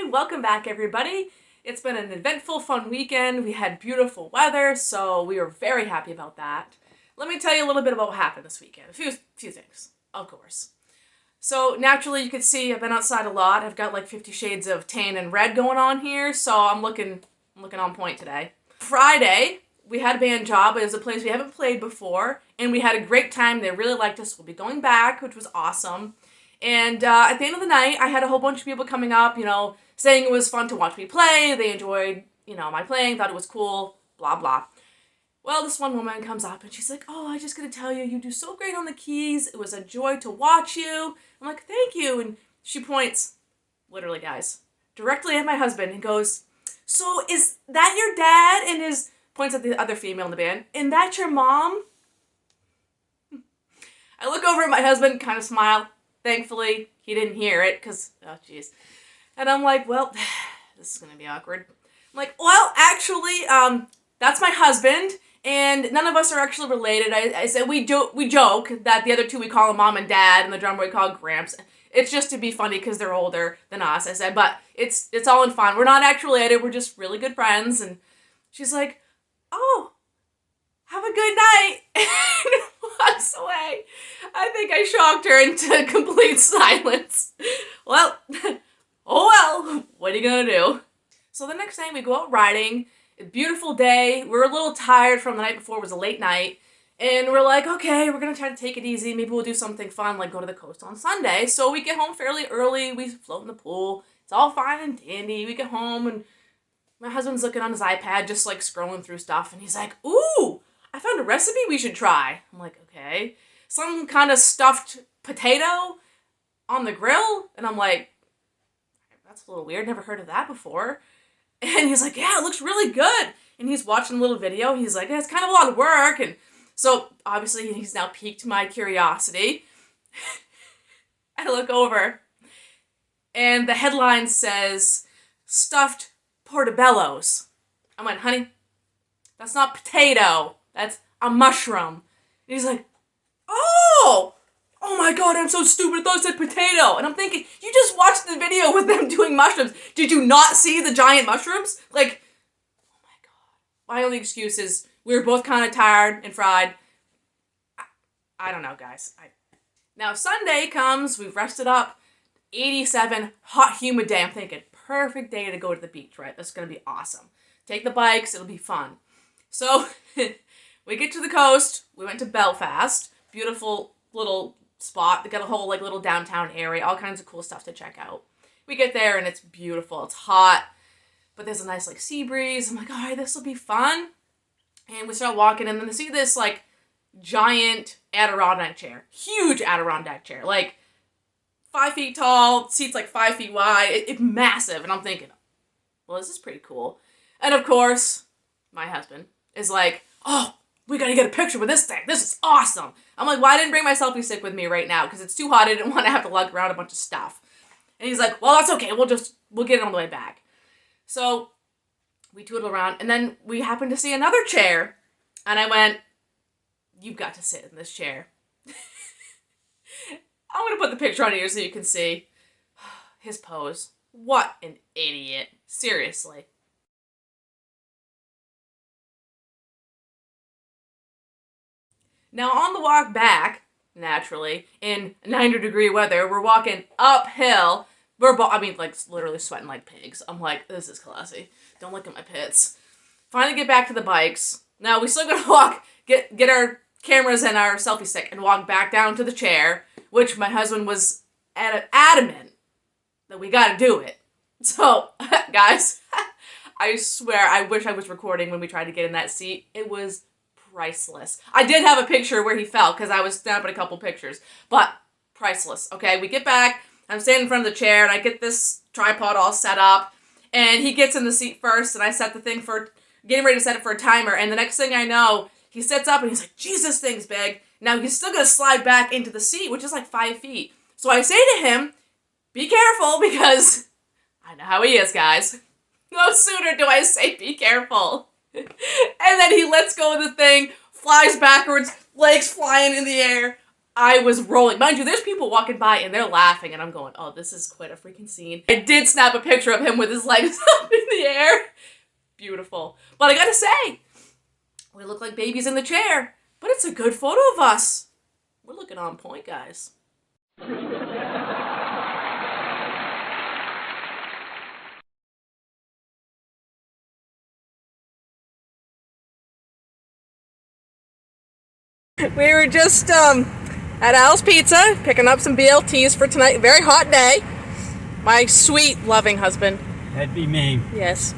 Hi, welcome back everybody. It's been an eventful, fun weekend. We had beautiful weather, so we were very happy about that. Let me tell you a little bit about what happened this weekend. A few things, of course. So naturally, you can see I've been outside a lot. I've got like 50 shades of tan and red going on here, so I'm looking on point today. Friday, we had a band job. It was a place we haven't played before, and we had a great time. They really liked us. We'll be going back, which was awesome. And at the end of the night, I had a whole bunch of people coming up, saying it was fun to watch me play. They enjoyed, my playing, thought it was cool, blah, blah. Well, this one woman comes up and she's like, "Oh, I just gotta tell you, you do so great on the keys. It was a joy to watch you." I'm like, "Thank you." And she points, literally, guys, directly at my husband and goes, "So is that your dad?" And points at the other female in the band. "And that's your mom?" I look over at my husband, kind of smile. Thankfully, he didn't hear it, because, oh, jeez. And I'm like, well, this is going to be awkward. I'm like, well, actually, that's my husband, and none of us are actually related. I said we joke that the other two we call him Mom and Dad, and the drummer we call Gramps. It's just to be funny because they're older than us, I said, but it's all in fun. We're not actually related, we're just really good friends. And she's like, "Oh, have a good night," and walks away. I think I shocked her into complete silence. Well, oh well, what are you gonna do? So the next night we go out riding. A beautiful day. We're a little tired from the night before. It was a late night. And we're like, okay, we're gonna try to take it easy. Maybe we'll do something fun, like go to the coast on Sunday. So we get home fairly early. We float in the pool. It's all fine and dandy. We get home and my husband's looking on his iPad, just like scrolling through stuff. And he's like, "Ooh, I found a recipe we should try." I'm like, "Okay." Some kind of stuffed potato on the grill. And I'm like, "That's a little weird. Never heard of that before." And he's like, "Yeah, it looks really good." And he's watching a little video. He's like, "It's kind of a lot of work." And so obviously he's now piqued my curiosity. I look over and the headline says, "Stuffed portobellos." I went, "Honey, that's not potato. That's a mushroom." And he's like, Oh my god, I'm so stupid. I thought it said potato." And I'm thinking, you just watched the video with them doing mushrooms. Did you not see the giant mushrooms? Like, oh my god. My only excuse is we were both kind of tired and fried. I don't know, guys. Now, Sunday comes, we've rested up, 87, hot, humid day. I'm thinking, perfect day to go to the beach, right? That's going to be awesome. Take the bikes, it'll be fun. So, we get to the coast. We went to Belfast. Beautiful little spot. They got a whole little downtown area, all kinds of cool stuff to check out. We get there and it's beautiful. It's hot, but there's a nice sea breeze. I'm like, all right, this will be fun. And we start walking and then I see this giant Adirondack chair. Huge Adirondack chair. 5 feet tall, seats 5 feet wide. It's massive. And I'm thinking, well, this is pretty cool. And of course, my husband is like, "Oh, we gotta get a picture with this thing. This is awesome." I'm like, "Well, I didn't bring my selfie stick with me right now because it's too hot. I didn't want to have to lug around a bunch of stuff." And he's like, "Well, that's okay. We'll get it on the way back." So we tootle around and then we happened to see another chair. And I went, "You've got to sit in this chair." I'm going to put the picture on here so you can see his pose. What an idiot. Seriously. Now, on the walk back, naturally, in 90-degree weather, we're walking uphill. We're literally sweating like pigs. I'm like, this is classy. Don't look at my pits. Finally get back to the bikes. Now, we still gotta walk, get our cameras and our selfie stick, and walk back down to the chair, which my husband was adamant that we gotta do it. So, guys, I swear, I wish I was recording when we tried to get in that seat. It was priceless. I did have a picture where he fell because I was snapping a couple pictures, but priceless. Okay, we get back. I'm standing in front of the chair and I get this tripod all set up and he gets in the seat first and I set the thing for getting ready to set it for a timer. And the next thing I know, he sits up and he's like, "Jesus, thing's big." Now he's still going to slide back into the seat, which is 5 feet. So I say to him, "Be careful," because I know how he is, guys. No sooner do I say, "Be careful," and then he lets go of the thing, flies backwards, legs flying in the air. I was rolling. Mind you, there's people walking by and they're laughing and I'm going, oh, this is quite a freaking scene. I did snap a picture of him with his legs up in the air. Beautiful. But I gotta say, we look like babies in the chair, but it's a good photo of us. We're looking on point, guys. We were just at Al's Pizza picking up some BLTs for tonight. Very hot day. My sweet, loving husband. That'd be me. Yes.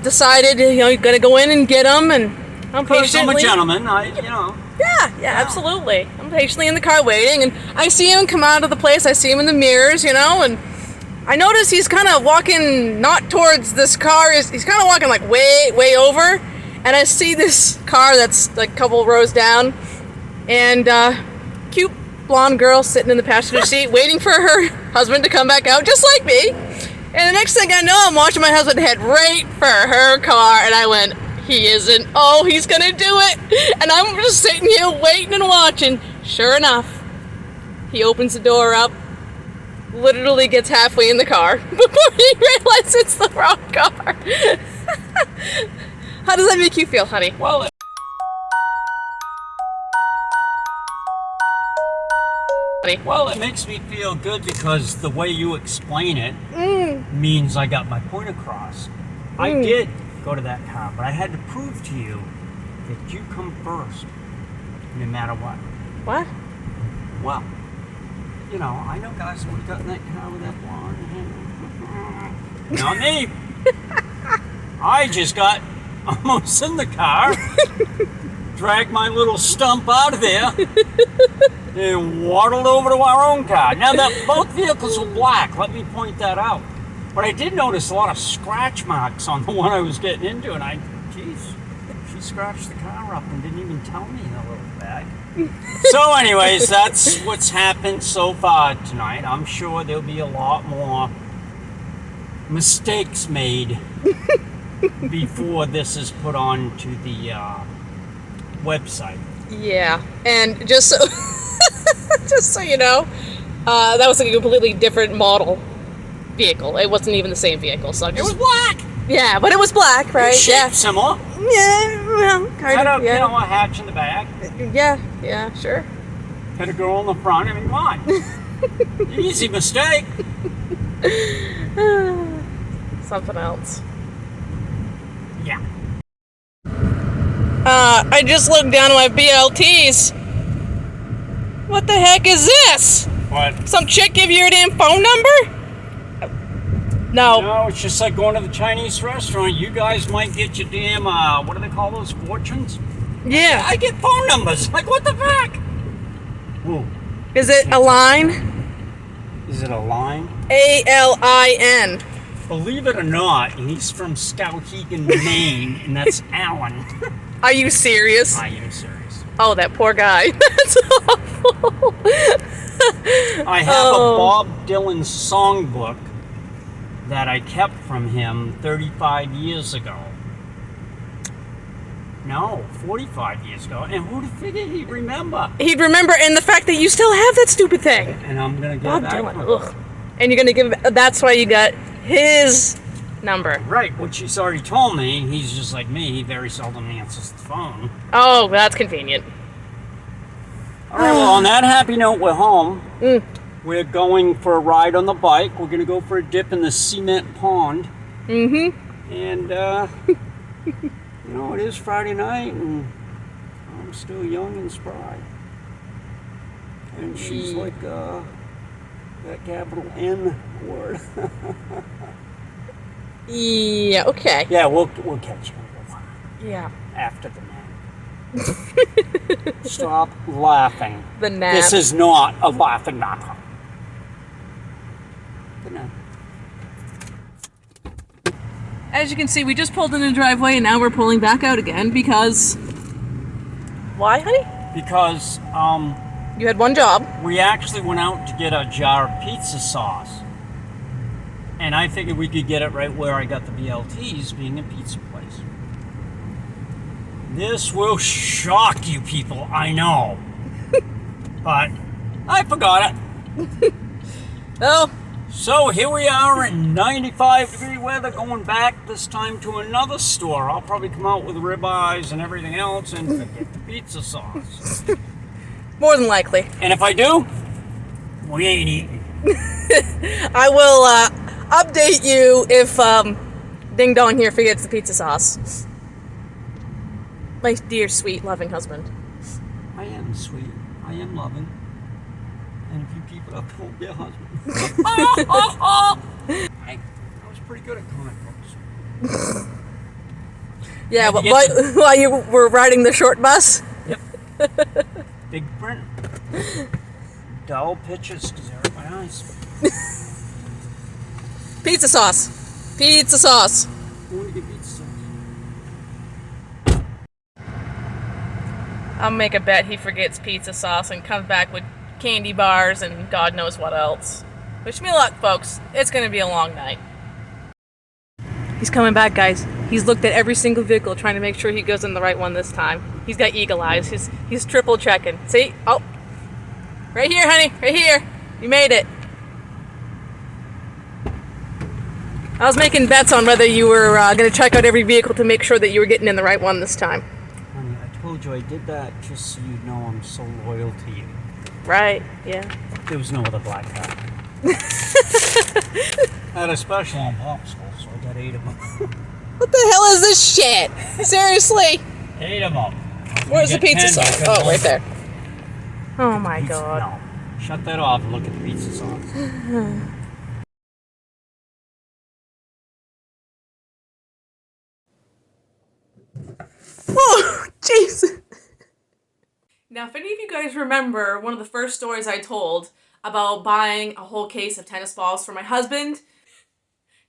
Decided, you're gonna go in and get them, and I'm patiently. I'm a gentleman, Yeah, absolutely. I'm patiently in the car waiting, and I see him come out of the place. I see him in the mirrors, and I notice he's kind of walking not towards this car. He's kind of walking like way over, and I see this car that's like a couple rows down, and cute blonde girl sitting in the passenger seat waiting for her husband to come back out, just like me. And the next thing I know, I'm watching my husband head right for her car, and I went, he isn't. Oh, he's gonna do it. And I'm just sitting here waiting and watching. Sure enough, he opens the door up, literally gets halfway in the car before he realizes it's the wrong car. How does that make you feel, honey? Well, it makes me feel good because the way you explain it means I got my point across. I did go to that car, but I had to prove to you that you come first, no matter what. What? Well, I know guys who got in that car with that blonde hair. Not me. I just got almost in the car, dragged my little stump out of there, and waddled over to our own car. Now, both vehicles were black, let me point that out. But I did notice a lot of scratch marks on the one I was getting into, and geez, she scratched the car up and didn't even tell me in a little bag. So anyways, that's what's happened so far tonight. I'm sure there'll be a lot more mistakes made before this is put on to the website. Yeah, and just so you know, that was a completely different model vehicle. It wasn't even the same vehicle. So It was black. Yeah, but it was black, right? Shaped similar. Yeah, well, kind of. Had a hatch in the back. Yeah, sure. Had a girl in the front. I mean, come on. Easy mistake. Something else. Yeah. I just looked down at my BLTs. What the heck is this? What? Some chick give you your damn phone number? No, it's just like going to the Chinese restaurant. You guys might get your damn, what do they call those, fortunes? Yeah. I get phone numbers. Like, what the fuck? Ooh. Is it a line? Is it a line? ALIN. Believe it or not, he's from Skowhegan, Maine, and that's Alan. Are you serious? I am serious. Oh, that poor guy. That's awful. I have a Bob Dylan songbook that I kept from him 35 years ago. No, 45 years ago. And who'd have figured he'd remember? He'd remember, and the fact that you still have that stupid thing. And I'm going to give Bob it back Dylan. to him. Ugh. And you're going to give, that's why you got his number. Right, which he's already told me. He's just like me. He very seldom answers the phone. Oh, that's convenient. All right, well, on that happy note, we're home. We're going for a ride on the bike. We're going to go for a dip in the cement pond. Mm-hmm. And, it is Friday night, and I'm still young and spry. And she's like, that capital N word. Yeah, okay. Yeah, we'll catch you. Yeah. After the nap. Stop laughing. The nap. This is not a laughing matter. Good night. As you can see, we just pulled in the driveway and now we're pulling back out again because... Why, honey? Because, You had one job. we actually went out to get a jar of pizza sauce. And I figured we could get it right where I got the BLTs, being a pizza place. This will shock you people, I know. but I forgot it. Oh, So here we are in 95-degree weather, going back this time to another store. I'll probably come out with ribeyes and everything else and forget the pizza sauce. more than likely. And if I do, we ain't eating. I will update you if Ding Dong here forgets the pizza sauce. My dear, sweet, loving husband. I am sweet. I am loving. And if you keep it up, it won't be a husband. I was pretty good at comic books. Yeah, but while you were riding the short bus? Yep. Big print. Dull pictures because they're in my eyes. Pizza sauce. Pizza sauce. I want to get pizza sauce. I'll make a bet he forgets pizza sauce and comes back with candy bars and God knows what else. Wish me luck, folks. It's going to be a long night. He's coming back, guys. He's looked at every single vehicle trying to make sure he goes in the right one this time. He's got eagle eyes. He's triple checking. See? Oh. Right here, honey. Right here. You made it. I was making bets on whether you were going to check out every vehicle to make sure that you were getting in the right one this time. Honey, I told you I did that just so you know I'm so loyal to you. Right, yeah. There was no other black cat. I had a special on popsicle, so I got 8 of them. What the hell is this shit? Seriously? 8 of them. Where's the pizza sauce? Oh, right there. Oh my Pizza, God. no. Shut that off and look at the pizza sauce. Oh, jeez. Now, if any of you guys remember one of the first stories I told about buying a whole case of tennis balls for my husband,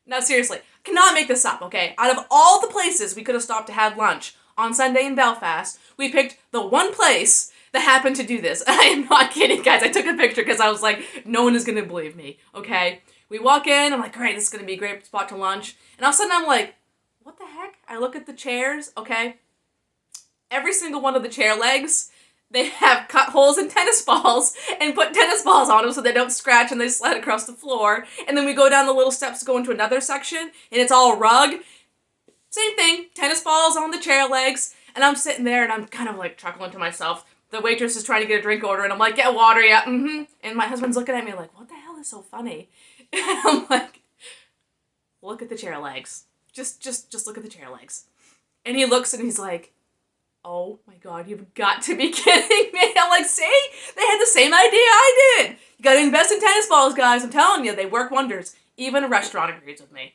now seriously, I cannot make this up, okay? Out of all the places we could have stopped to have lunch on Sunday in Belfast, we picked the one place that happened to do this. I am not kidding, guys. I took a picture because I was like, no one is going to believe me, okay? We walk in, I'm like, great, this is going to be a great spot to lunch. And all of a sudden I'm like, what the heck? I look at the chairs, okay? Every single one of the chair legs, they have cut holes in tennis balls and put tennis balls on them so they don't scratch and they slide across the floor. And then we go down the little steps to go into another section and it's all rug. Same thing, tennis balls on the chair legs. And I'm sitting there and I'm kind of like chuckling to myself. The waitress is trying to get a drink order and I'm like, get water, yeah, mm-hmm. And my husband's looking at me like, what the hell is so funny? And I'm like, look at the chair legs. Just look at the chair legs. And he looks and he's like, oh my God, you've got to be kidding me. I'm like, see? They had the same idea I did. You gotta invest in tennis balls, guys. I'm telling you, they work wonders. Even a restaurant agrees with me.